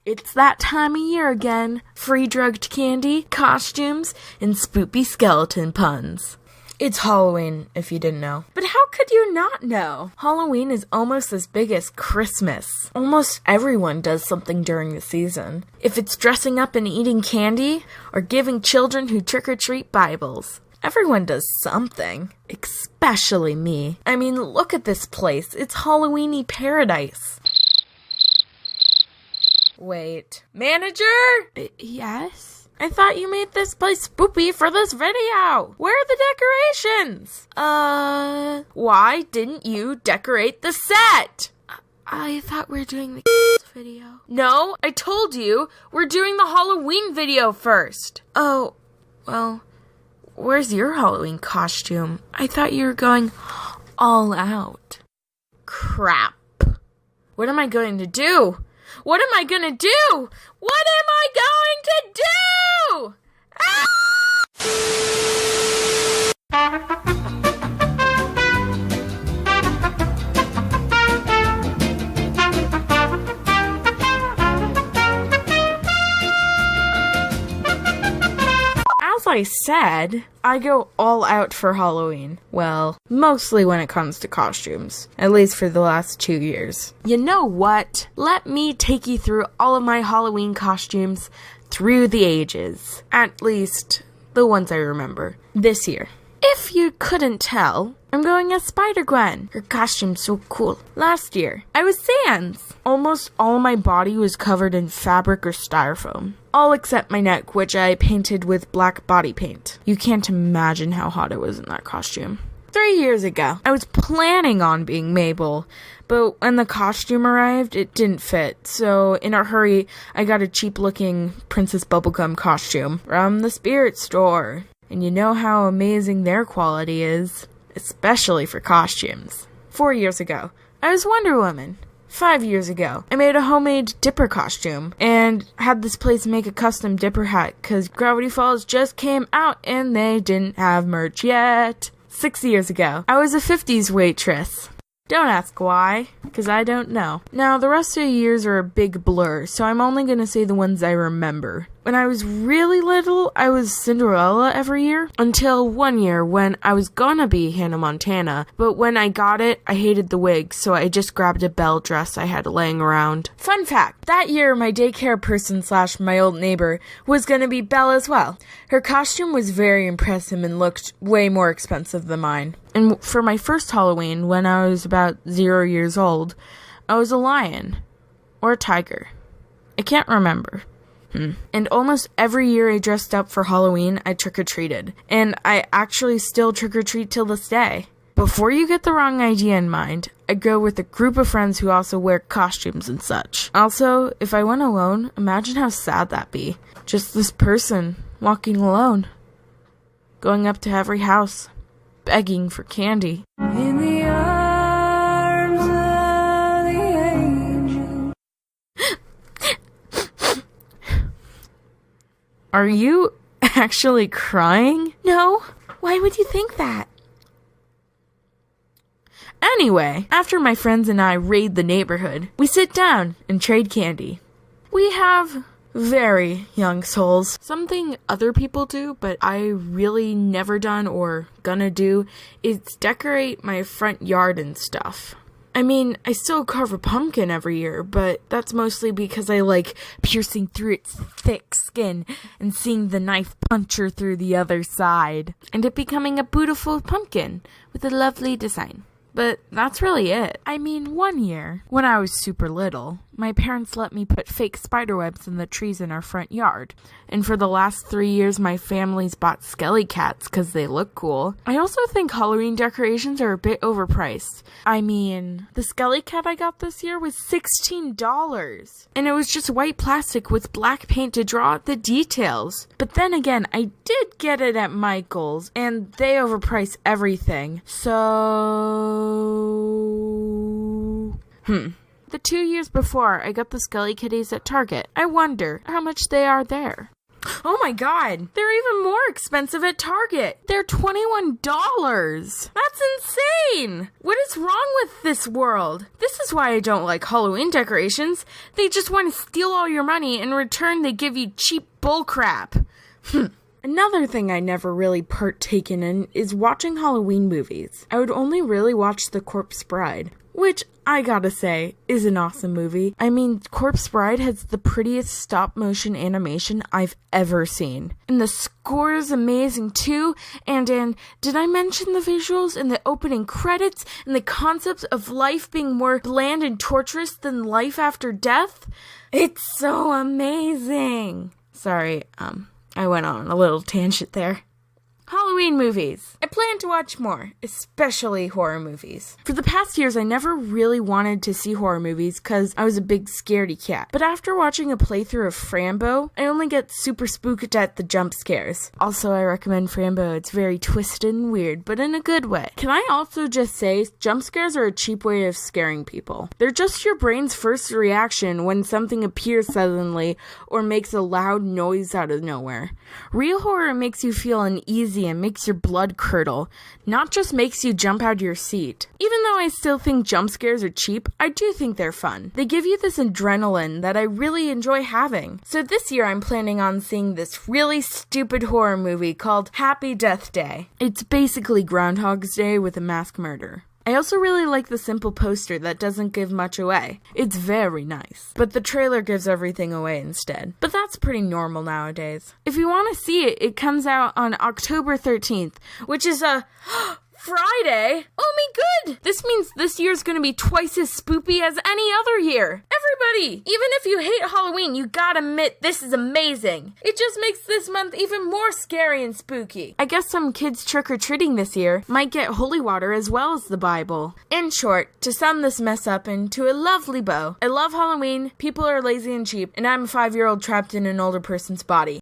It's that time of year again. Free drugged candy, costumes, and spoopy skeleton puns. It's Halloween, if you didn't know. But how could you not know? Halloween is almost as big as Christmas. Almost everyone does something during the season. If it's dressing up and eating candy, or giving children who trick-or-treat Bibles. Everyone does something. Especially me. I mean, look at this place. It's Halloween-y paradise. Wait. Manager? Yes? I thought you made this place spoopy for this video. Where are the decorations? Why didn't you decorate the set? I thought we were doing the video. No, I told you we're doing the Halloween video first. Oh, well, where's your Halloween costume? I thought you were going all out. Crap. What am I going to do? What am I gonna do? What am I going to do? As I said, I go all out for Halloween. Well, mostly when it comes to costumes. At least for the last 2 years. You know what? Let me take you through all of my Halloween costumes through the ages. At least, the ones I remember. This year. If you couldn't tell, I'm going as Spider-Gwen. Her costume's so cool. Last year, I was Sans. Almost all my body was covered in fabric or styrofoam. All except my neck, which I painted with black body paint. You can't imagine how hot it was in that costume. 3 years ago, I was planning on being Mabel, but when the costume arrived, it didn't fit. So, in a hurry, I got a cheap-looking Princess Bubblegum costume from the Spirit store. And you know how amazing their quality is, especially for costumes. 4 years ago, I was Wonder Woman. 5 years ago, I made a homemade Dipper costume and had this place make a custom Dipper hat because Gravity Falls just came out and they didn't have merch yet. 6 years ago, I was a 50s waitress. Don't ask why, because I don't know. Now, the rest of the years are a big blur, so I'm only going to say the ones I remember. When I was really little, I was Cinderella every year, until one year when I was gonna be Hannah Montana, but when I got it, I hated the wig, so I just grabbed a Belle dress I had laying around. Fun fact, that year my daycare person / my old neighbor was gonna be Belle as well. Her costume was very impressive and looked way more expensive than mine. And for my first Halloween, when I was about 0 years old, I was a lion. Or a tiger. I can't remember. And almost every year I dressed up for Halloween, I trick-or-treated. And I actually still trick-or-treat till this day. Before you get the wrong idea in mind, I go with a group of friends who also wear costumes and such. Also, if I went alone, imagine how sad that'd be. Just this person, walking alone. Going up to every house, begging for candy. In the arms of the angel. Are you actually crying? No. Why would you think that? Anyway, after my friends and I raid the neighborhood, we sit down and trade candy. We have very young souls. Something other people do, but I really never done or gonna do, is decorate my front yard and stuff. I mean, I still carve a pumpkin every year, but that's mostly because I like piercing through its thick skin and seeing the knife puncture through the other side, and it becoming a beautiful pumpkin with a lovely design. But that's really it. I mean, one year, when I was super little, my parents let me put fake spiderwebs in the trees in our front yard. And for the last 3 years, my family's bought skelly cats because they look cool. I also think Halloween decorations are a bit overpriced. I mean, the skelly cat I got this year was $16. And it was just white plastic with black paint to draw out the details. But then again, I did get it at Michael's, and they overprice everything. So... The 2 years before, I got the Skelly Kitties at Target. I wonder how much they are there. Oh my god, they're even more expensive at Target. They're $21. That's insane! What is wrong with this world? This is why I don't like Halloween decorations. They just want to steal all your money. In return, they give you cheap bullcrap. Another thing I never really partaken in is watching Halloween movies. I would only really watch The Corpse Bride, which I gotta say is an awesome movie. I mean, Corpse Bride has the prettiest stop-motion animation I've ever seen. And the score is amazing too, and did I mention the visuals in the opening credits and the concept of life being more bland and torturous than life after death? It's so amazing! Sorry, I went on a little tangent there. Halloween movies. I plan to watch more, especially horror movies. For the past years, I never really wanted to see horror movies because I was a big scaredy cat. But after watching a playthrough of Frambo, I only get super spooked at the jump scares. Also, I recommend Frambo. It's very twisted and weird, but in a good way. Can I also just say, jump scares are a cheap way of scaring people. They're just your brain's first reaction when something appears suddenly or makes a loud noise out of nowhere. Real horror makes you feel uneasy and makes your blood curdle, not just makes you jump out of your seat. Even though I still think jump scares are cheap, I do think they're fun. They give you this adrenaline that I really enjoy having. So this year I'm planning on seeing this really stupid horror movie called Happy Death Day. It's basically Groundhog's Day with a mass murder. I also really like the simple poster that doesn't give much away. It's very nice. But the trailer gives everything away instead. But that's pretty normal nowadays. If you want to see it, it comes out on October 13th, which is a Friday? Oh my good! This means this year's gonna be twice as spoopy as any other year. Everybody, even if you hate Halloween, you gotta admit this is amazing. It just makes this month even more scary and spooky. I guess some kids trick-or-treating this year might get holy water as well as the Bible. In short, to sum this mess up into a lovely bow, I love Halloween, people are lazy and cheap, and I'm a 5-year-old trapped in an older person's body.